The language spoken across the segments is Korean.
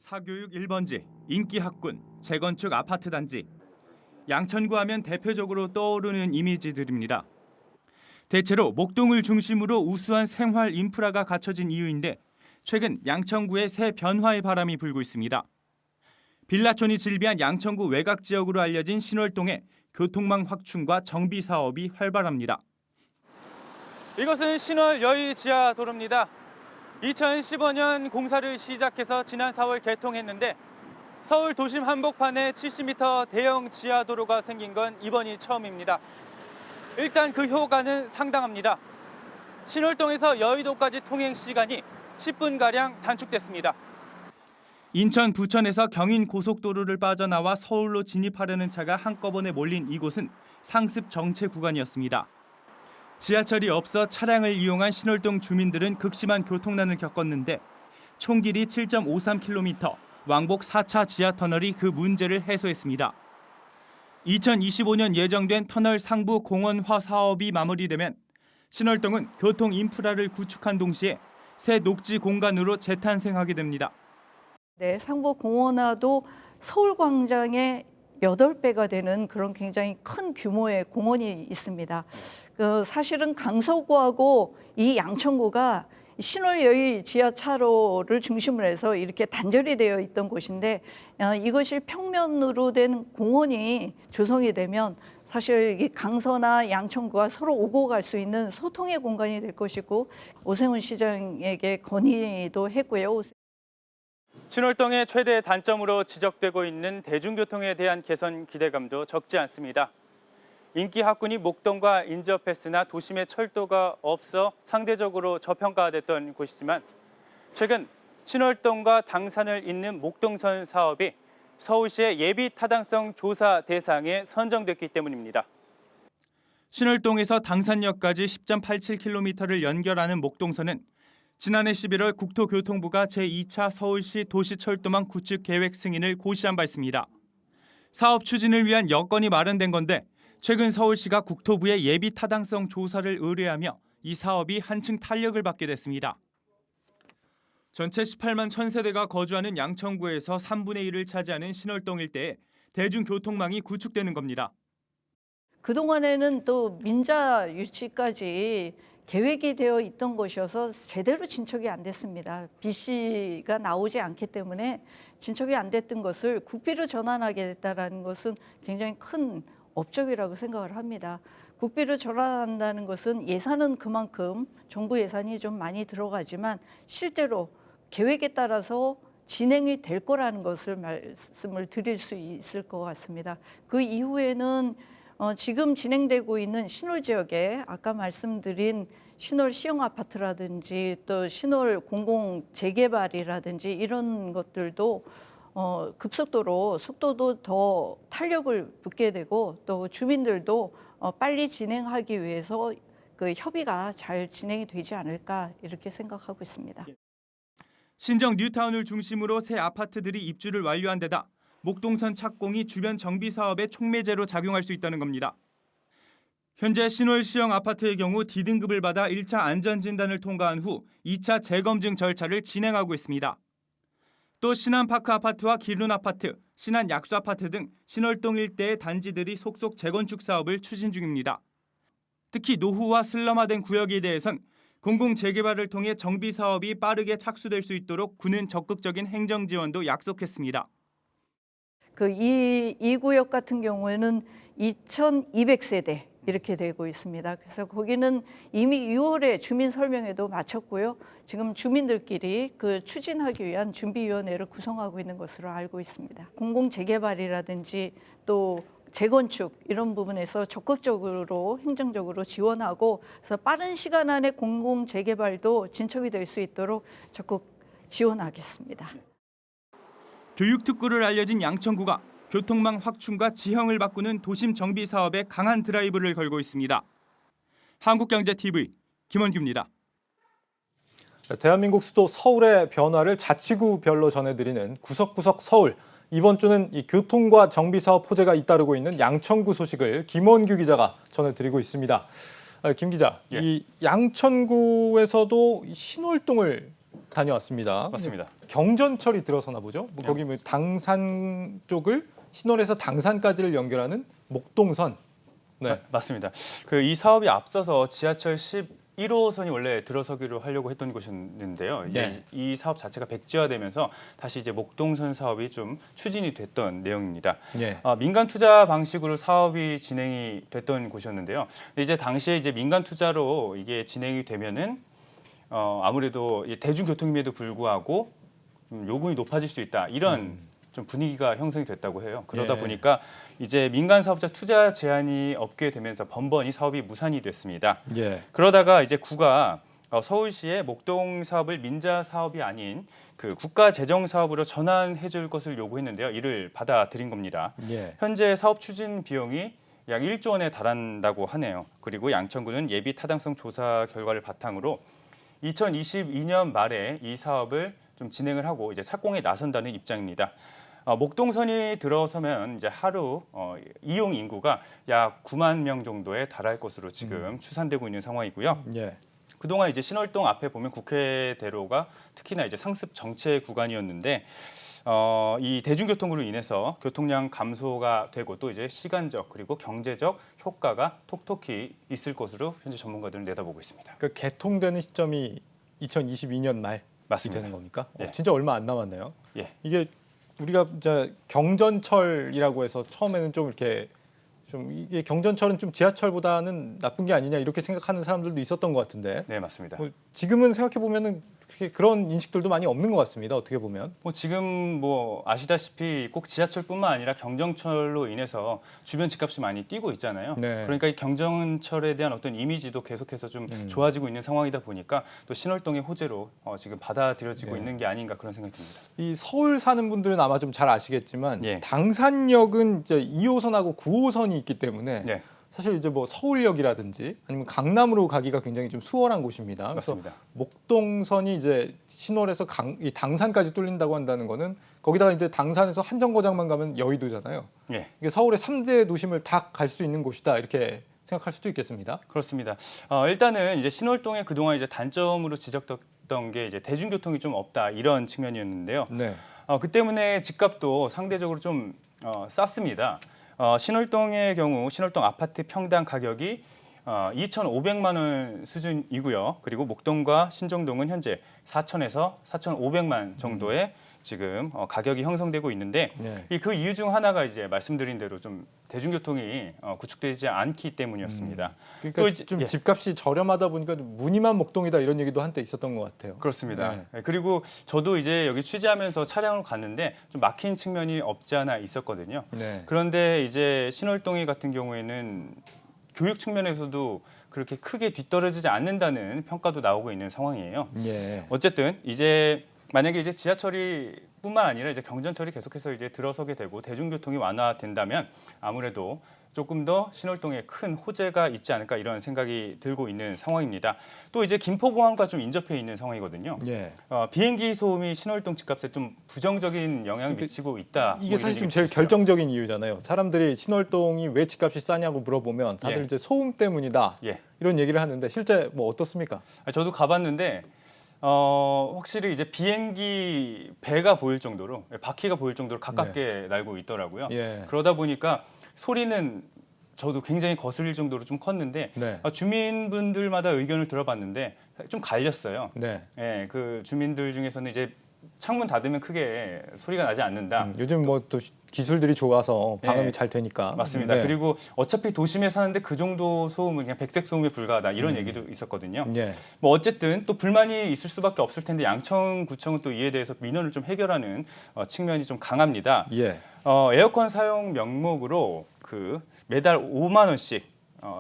사교육 1번지, 인기 학군, 재건축 아파트 단지. 양천구 하면 대표적으로 떠오르는 이미지들입니다. 대체로 목동을 중심으로 우수한 생활 인프라가 갖춰진 이유인데 최근 양천구에 새 변화의 바람이 불고 있습니다. 빌라촌이 즐비한 양천구 외곽 지역으로 알려진 신월동에 교통망 확충과 정비 사업이 활발합니다. 이것은 신월 여의 지하 도로입니다. 2015년 공사를 시작해서 지난 4월 개통했는데 서울 도심 한복판에 70m 대형 지하 도로가 생긴 건 이번이 처음입니다. 일단 그 효과는 상당합니다. 신월동에서 여의도까지 통행 시간이 10분가량 단축됐습니다. 인천 부천에서 경인 고속도로를 빠져나와 서울로 진입하려는 차가 한꺼번에 몰린 이곳은 상습 정체 구간이었습니다. 지하철이 없어 차량을 이용한 신월동 주민들은 극심한 교통난을 겪었는데 총 길이 7.53km, 왕복 4차 지하터널이 그 문제를 해소했습니다. 2025년 예정된 터널 상부 공원화 사업이 마무리되면 신월동은 교통 인프라를 구축한 동시에 새 녹지 공간으로 재탄생하게 됩니다. 네, 상부 공원화도 서울광장의 8배가 되는 그런 굉장히 큰 규모의 공원이 있습니다. 사실은 강서구하고 이 양천구가 신월여의 지하차로를 중심으로 해서 이렇게 단절이 되어 있던 곳인데 이것이 평면으로 된 공원이 조성이 되면 사실 이 강서나 양천구가 서로 오고 갈 수 있는 소통의 공간이 될 것이고 오세훈 시장에게 건의도 했고요. 신월동의 최대 단점으로 지적되고 있는 대중교통에 대한 개선 기대감도 적지 않습니다. 인기 학군이 목동과 인접했으나 도심에 철도가 없어 상대적으로 저평가됐던 곳이지만 최근 신월동과 당산을 잇는 목동선 사업이 서울시의 예비 타당성 조사 대상에 선정됐기 때문입니다. 신월동에서 당산역까지 10.87km를 연결하는 목동선은 지난해 11월 국토교통부가 제2차 서울시 도시철도망 구축 계획 승인을 고시한 바 있습니다. 사업 추진을 위한 여건이 마련된 건데 최근 서울시가 국토부에 예비 타당성 조사를 의뢰하며 이 사업이 한층 탄력을 받게 됐습니다. 전체 18만 1000세대가 거주하는 양천구에서 3분의 1을 차지하는 신월동 일대에 대중교통망이 구축되는 겁니다. 그동안에는 또 민자 유치까지 계획이 되어 있던 것이어서 제대로 진척이 안 됐습니다. BC가 나오지 않기 때문에 진척이 안 됐던 것을 국비로 전환하게 됐다는 것은 굉장히 큰 업적이라고 생각을 합니다. 국비로 전환한다는 것은 예산은 그만큼 정부 예산이 좀 많이 들어가지만 실제로 계획에 따라서 진행이 될 거라는 것을 말씀을 드릴 수 있을 것 같습니다. 그 이후에는 지금 진행되고 있는 신월 지역에 아까 말씀드린 신월 시형 아파트라든지 또 신월 공공 재개발이라든지 이런 것들도 급속도로 속도도 더 탄력을 붙게 되고 또 주민들도 빨리 진행하기 위해서 그 협의가 잘 진행이 되지 않을까 이렇게 생각하고 있습니다. 신정 뉴타운을 중심으로 새 아파트들이 입주를 완료한 데다 목동선 착공이 주변 정비 사업의 촉매제로 작용할 수 있다는 겁니다. 현재 신월시형 아파트의 경우 D등급을 받아 1차 안전진단을 통과한 후 2차 재검증 절차를 진행하고 있습니다. 또 신한파크 아파트와 기룬 아파트, 신한 약수 아파트 등 신월동 일대의 단지들이 속속 재건축 사업을 추진 중입니다. 특히 노후와 슬럼화된 구역에 대해선 공공재개발을 통해 정비 사업이 빠르게 착수될 수 있도록 구는 적극적인 행정 지원도 약속했습니다. 이 구역 같은 경우에는 2200세대 이렇게 되고 있습니다. 그래서 거기는 이미 6월에 주민 설명회도 마쳤고요. 지금 주민들끼리 추진하기 위한 준비위원회를 구성하고 있는 것으로 알고 있습니다. 공공재개발이라든지 또 재건축 이런 부분에서 적극적으로 행정적으로 지원하고 그래서 빠른 시간 안에 공공재개발도 진척이 될 수 있도록 적극 지원하겠습니다. 교육특구를 알려진 양천구가 교통망 확충과 지형을 바꾸는 도심 정비 사업에 강한 드라이브를 걸고 있습니다. 한국경제TV 김원규입니다. 대한민국 수도 서울의 변화를 자치구별로 전해드리는 구석구석 서울. 이번 주는 이 교통과 정비 사업 호재가 잇따르고 있는 양천구 소식을 김원규 기자가 전해드리고 있습니다. 김 기자, 이 양천구에서도 신월동을 다녀왔습니다. 맞습니다. 경전철이 들어서나 보죠. 뭐 네. 거기 뭐 당산 쪽을 신월에서 당산까지를 연결하는 목동선. 네. 맞습니다. 그 이 사업이 앞서서 지하철 11호선이 원래 들어서기로 하려고 했던 곳이었는데요. 이제 네. 이 사업 자체가 백지화되면서 다시 이제 목동선 사업이 좀 추진이 됐던 내용입니다. 예. 민간 투자 방식으로 사업이 진행이 됐던 곳이었는데요. 이제 당시에 이제 민간 투자로 이게 진행이 되면은 아무래도 대중교통임에도 불구하고 요금이 높아질 수 있다 이런 좀 분위기가 형성이 됐다고 해요. 그러다 예. 보니까 이제 민간 사업자 투자 제한이 없게 되면서 번번이 사업이 무산이 됐습니다. 예. 그러다가 이제 구가 서울시의 목동 사업을 민자 사업이 아닌 그 국가 재정 사업으로 전환해 줄 것을 요구했는데요. 이를 받아들인 겁니다. 예. 현재 사업 추진 비용이 약 1조 원에 달한다고 하네요. 그리고 양천구는 예비 타당성 조사 결과를 바탕으로 2022년 말에 이 사업을 좀 진행을 하고 이제 착공에 나선다는 입장입니다. 목동선이 들어서면 이제 하루 이용 인구가 약 9만 명 정도에 달할 것으로 지금 추산되고 있는 상황이고요. 예. 그동안 이제 신월동 앞에 보면 국회대로가 특히나 이제 상습 정체 구간이었는데 이 대중교통으로 인해서 교통량 감소가 되고 또 이제 시간적 그리고 경제적 효과가 톡톡히 있을 것으로 현재 전문가들은 내다보고 있습니다. 그 개통되는 시점이 2022년 말이 맞습니다. 되는 겁니까? 예. 진짜 얼마 안 남았네요. 예. 이게 우리가 이제 경전철이라고 해서 처음에는 좀 이렇게 좀 이게 경전철은 좀 지하철보다는 나쁜 게 아니냐 이렇게 생각하는 사람들도 있었던 것 같은데 네, 맞습니다. 지금은 생각해 보면은 그런 인식들도 많이 없는 것 같습니다. 어떻게 보면. 지금 아시다시피 꼭 지하철뿐만 아니라 경정철로 인해서 주변 집값이 많이 뛰고 있잖아요. 네. 그러니까 이 경정철에 대한 어떤 이미지도 계속해서 좀 좋아지고 있는 상황이다 보니까 또 신월동의 호재로 지금 받아들여지고 네. 있는 게 아닌가 그런 생각이 듭니다. 이 서울 사는 분들은 아마 좀 잘 아시겠지만 예. 당산역은 이제 2호선하고 9호선이 있기 때문에 네, 사실 이제 서울역이라든지 아니면 강남으로 가기가 굉장히 좀 수월한 곳입니다. 그래서 맞습니다. 목동선이 이제 신월에서 이 당산까지 뚫린다고 한다는 거는 거기다가 이제 당산에서 한 정거장만 가면 여의도잖아요. 예, 이게 서울의 3대 도심을 다 갈 수 있는 곳이다 이렇게 생각할 수도 있겠습니다. 그렇습니다. 일단은 이제 신월동에 그동안 이제 단점으로 지적됐던 게 이제 대중교통이 좀 없다 이런 측면이었는데요. 네. 그 때문에 집값도 상대적으로 좀 쌌습니다. 신월동의 경우 신월동 아파트 평당 가격이 2,500만 원 수준이고요. 그리고 목동과 신정동은 현재 4,000에서 4,500만 정도의 지금 가격이 형성되고 있는데 네. 그 이유 중 하나가 이제 말씀드린 대로 좀 대중교통이 구축되지 않기 때문이었습니다. 그러니까 또 이제- 좀 예. 집값이 저렴하다 보니까 무늬만 목동이다 이런 얘기도 한때 있었던 것 같아요. 그렇습니다. 네. 네, 그리고 저도 이제 여기 취재하면서 차량으로 갔는데 좀 막힌 측면이 없지 않아 있었거든요. 네. 그런데 이제 신월동이 같은 경우에는 교육 측면에서도 그렇게 크게 뒤떨어지지 않는다는 평가도 나오고 있는 상황이에요. 예. 어쨌든 이제 만약에 이제 지하철이 뿐만 아니라 이제 경전철이 계속해서 이제 들어서게 되고 대중교통이 완화된다면 아무래도 조금 더 신월동에 큰 호재가 있지 않을까 이런 생각이 들고 있는 상황입니다. 또 이제 김포공항과 좀 인접해 있는 상황이거든요. 예. 비행기 소음이 신월동 집값에 좀 부정적인 영향을 미치고 있다. 이게 뭐 사실 이런 좀 얘기도 제일 있어요. 결정적인 이유잖아요. 사람들이 신월동이 왜 집값이 싸냐고 물어보면 다들 예. 이제 소음 때문이다 예. 이런 얘기를 하는데 실제 어떻습니까? 저도 가봤는데 확실히 이제 비행기 배가 보일 정도로 바퀴가 보일 정도로 가깝게 날고 있더라고요. 예. 그러다 보니까 소리는 저도 굉장히 거슬릴 정도로 좀 컸는데 네. 주민분들마다 의견을 들어봤는데 좀 갈렸어요. 네. 예, 그 주민들 중에서는 이제 창문 닫으면 크게 소리가 나지 않는다. 요즘 또 기술들이 좋아서 방음이 예. 잘 되니까. 맞습니다. 네. 그리고 어차피 도심에 사는데 그 정도 소음은 그냥 백색 소음에 불과하다 이런 얘기도 있었거든요. 예. 어쨌든 또 불만이 있을 수밖에 없을 텐데 양천구청은 또 이에 대해서 민원을 좀 해결하는 측면이 좀 강합니다. 예. 에어컨 사용 명목으로 그 매달 5만 원씩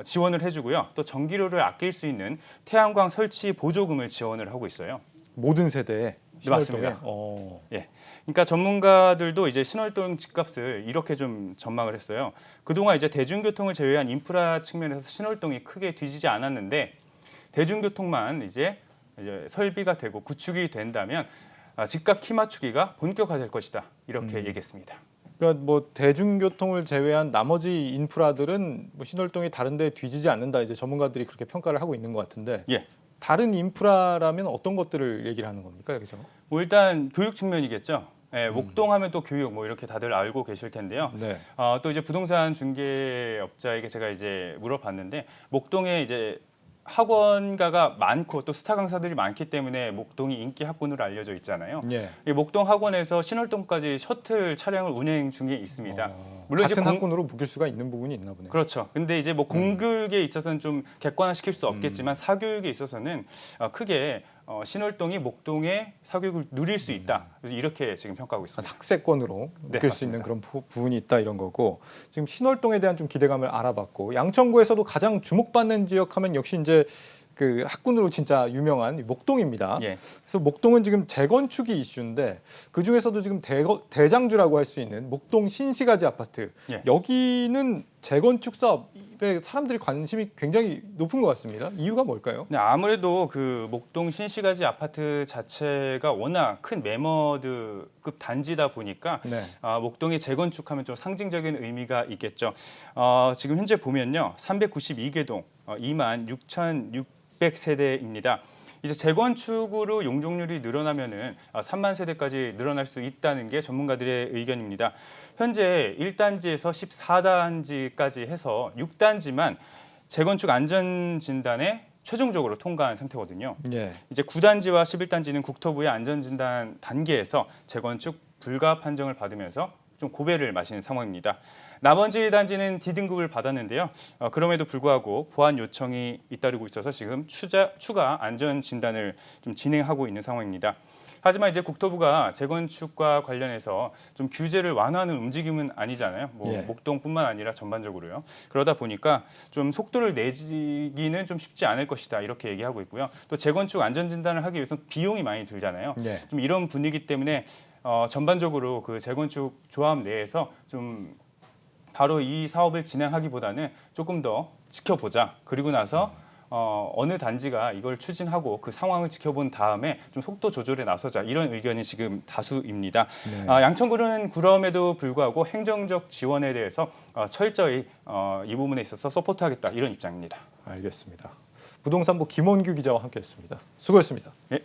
지원을 해주고요. 또 전기료를 아낄 수 있는 태양광 설치 보조금을 지원을 하고 있어요. 모든 세대에 네, 맞습니다. 신월동에? 예, 그러니까 전문가들도 이제 신월동 집값을 이렇게 좀 전망을 했어요. 그동안 이제 대중교통을 제외한 인프라 측면에서 신월동이 크게 뒤지지 않았는데 대중교통만 이제 설비가 되고 구축이 된다면 집값 키 맞추기가 본격화될 것이다 이렇게 얘기했습니다. 그러니까 대중교통을 제외한 나머지 인프라들은 신월동이 다른데 뒤지지 않는다 이제 전문가들이 그렇게 평가를 하고 있는 것 같은데. 예. 다른 인프라라면 어떤 것들을 얘기를 하는 겁니까 여기서? 뭐 일단 교육 측면이겠죠. 네, 목동하면 또 교육 뭐 이렇게 다들 알고 계실 텐데요. 네. 또 이제 부동산 중개업자에게 제가 이제 물어봤는데 목동에 이제 학원가가 많고 또 스타 강사들이 많기 때문에 목동이 인기 학군으로 알려져 있잖아요. 예. 이 목동 학원에서 신월동까지 셔틀 차량을 운행 중에 있습니다. 물론 같은 이제 학군으로 묶일 수가 있는 부분이 있나 보네요. 그렇죠. 근데 이제 뭐 공교육에 있어서는 좀 객관화시킬 수 없겠지만 사교육에 있어서는 크게 신월동이 목동의 사교육을 누릴 수 있다. 이렇게 지금 평가하고 있습니다. 학세권으로 네, 묶일 수 맞습니다. 있는 그런 부분이 있다 이런 거고 지금 신월동에 대한 좀 기대감을 알아봤고 양천구에서도 가장 주목받는 지역하면 역시 이제 그 학군으로 진짜 유명한 목동입니다. 예. 그래서 목동은 지금 재건축이 이슈인데 그 중에서도 지금 대장주라고 할 수 있는 목동 신시가지 아파트 예. 여기는 재건축 사업에 사람들이 관심이 굉장히 높은 것 같습니다. 이유가 뭘까요? 네, 아무래도 그 목동 신시가지 아파트 자체가 워낙 큰 매머드급 단지다 보니까 네. 목동의 재건축하면 좀 상징적인 의미가 있겠죠. 지금 현재 보면요, 392개 동 26,600세대입니다. 이제 재건축으로 용적률이 늘어나면은 3만 세대까지 늘어날 수 있다는 게 전문가들의 의견입니다. 현재 1단지에서 14단지까지 해서 6단지만 재건축 안전 진단에 최종적으로 통과한 상태거든요. 예. 이제 9단지와 11단지는 국토부의 안전 진단 단계에서 재건축 불가 판정을 받으면서 좀 고배를 마신 상황입니다. 나머지 단지는 D등급을 받았는데요. 그럼에도 불구하고 보완 요청이 잇따르고 있어서 지금 추가 안전 진단을 좀 진행하고 있는 상황입니다. 하지만 이제 국토부가 재건축과 관련해서 좀 규제를 완화하는 움직임은 아니잖아요. 뭐 예. 목동뿐만 아니라 전반적으로요. 그러다 보니까 좀 속도를 내기는 좀 쉽지 않을 것이다 이렇게 얘기하고 있고요. 또 재건축 안전 진단을 하기 위해서 비용이 많이 들잖아요. 예. 좀 이런 분위기 때문에 전반적으로 그 재건축 조합 내에서 좀 바로 이 사업을 진행하기보다는 조금 더 지켜보자. 그리고 나서 어느 단지가 이걸 추진하고 그 상황을 지켜본 다음에 좀 속도 조절에 나서자. 이런 의견이 지금 다수입니다. 네. 양천구는 그럼에도 불구하고 행정적 지원에 대해서 철저히 이 부분에 있어서 서포트하겠다. 이런 입장입니다. 알겠습니다. 부동산부 김원규 기자와 함께했습니다. 수고했습니다. 네.